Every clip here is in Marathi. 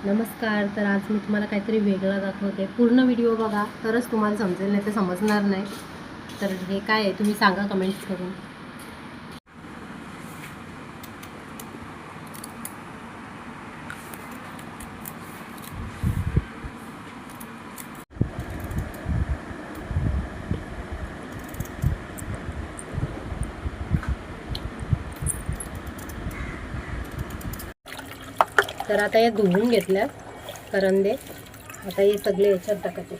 नमस्कार. तर आज मी तुम्हाला काहीतरी वेगळं दाखवते. पूर्ण व्हिडिओ बघा तरच तुम्हाला समजेल, नाही तर समजणार नाही. तर हे काय आहे तुम्ही सांगा कमेंट्स करून. तर आता हे धुवून घेतल्या करंदे. आता हे सगळे याच्यात टाकायचे.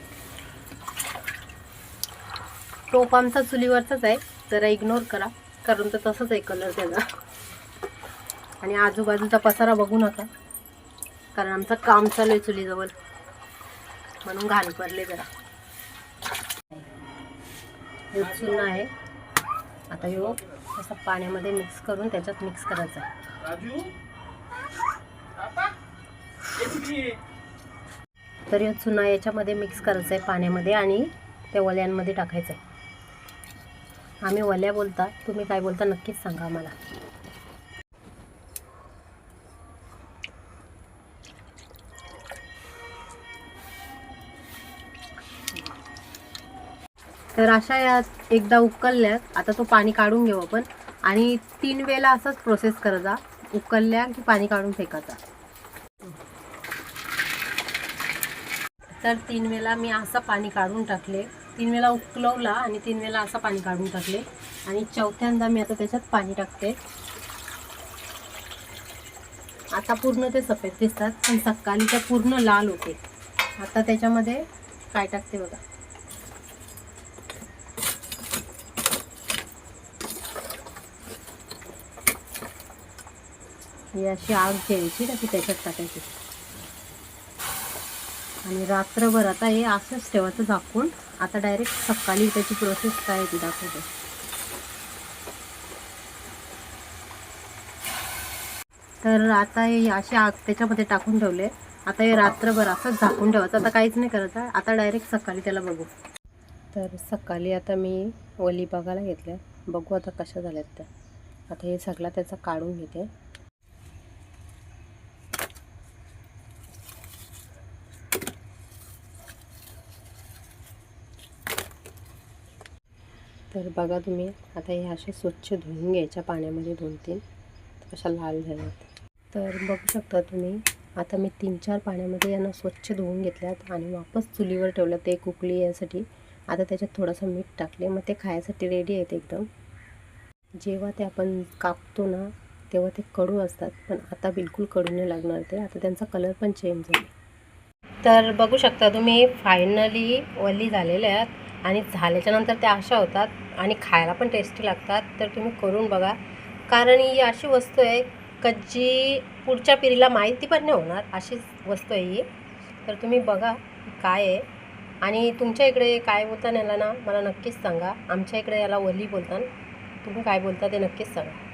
टोप आमचा चुलीवरचाच आहे, जरा इग्नोर करा, कारण तर तसंच आहे कलर त्याचा. आणि आजूबाजूचा पसारा बघू नका, कारण आमचं काम चालू आहे चुलीजवळ, म्हणून घाण पडले जरा. हे चुना आहे. आता ह्यो असं पाण्यामध्ये मिक्स करून त्याच्यात मिक्स करायचं आहे. तर हे चुना याच्यामध्ये मिक्स करायचं आहे पाण्यामध्ये आणि त्या वल्यांमध्ये टाकायचं आहे. आम्ही वल्या बोलता, तुम्ही काय बोलता नक्कीच सांगा आम्हाला. तर अशा या एकदा उकळल्यात. आता तो पाणी काढून घेऊ आपण आणि 3 वेळेला असंच प्रोसेस करायचा. उकळल्या की पाणी काढून फेकायचा. तर 3 वेळेला मी असं पाणी काढून टाकले. 3 वेळेला उकळवला आणि 3 वेळेला असं पाणी काढून टाकले आणि चौथ्यांदा मी आता त्याच्यात पाणी टाकते. आता पूर्ण ते सफेद दिसतात, पण सकाळी ते पूर्ण लाल होते. आता त्याच्यामध्ये काय टाकते बघा. ही अशी आग घ्यायची ना, ती त्याच्यात टाकायची आणि रात्रभर आता हे असंच ठेवायचं झाकून. आता डायरेक्ट सकाळी त्याची प्रोसेस काय आहे ती दाखवते. तर आता हे अशी आग त्याच्यामध्ये टाकून ठेवले. आता हे रात्रभर असंच झाकून ठेवायचं. आता काहीच नाही करायचं, आता डायरेक्ट सकाळी त्याला बघू. तर सकाळी आता मी वली बघायला घेतल्या, बघू आता कशा झाल्यात त्या. आता हे सगळं त्याचं काढून घेते. तर बघा तुम्ही, आता हे असे स्वच्छ धुवून घ्यायच्या पाण्यामध्ये 2-3. कशा लाल झाल्यात तर बघू शकता तुम्ही. आता मी 3-4 पाण्यामध्ये यांना स्वच्छ धुवून घेतल्यात आणि वापस चुलीवर ठेवलं ते उकळी यासाठी. आता त्याच्यात थोडंसं मीठ टाकले, मग ते खायसाठी रेडी आहेत एकदम. जेव्हा ते आपण कापतो ना, तेव्हा ते कडू असतात, पण आता बिलकुल कडू नाही लागणार ते. आता त्यांचा कलर पण चेंज झाला. तर बघू शकता तुम्ही, फायनली वली झालेल्या आहेत आणि झाल्याच्यानंतर त्या अशा होतात आणि खायला पण टेस्टी लागतात. तर तुम्ही करून बघा, कारण ही अशी वस्तू आहे का जी पुढच्या पिढीला माहिती पण नाही होणार, अशीच वस्तू आहे ही. तर तुम्ही बघा काय आहे. आणि तुमच्या इकडे काय बोलता याला ना, मला नक्कीच सांगा. आमच्या इकडे याला वली बोलतात, तुम्ही काय बोलता ते नक्कीच सांगा.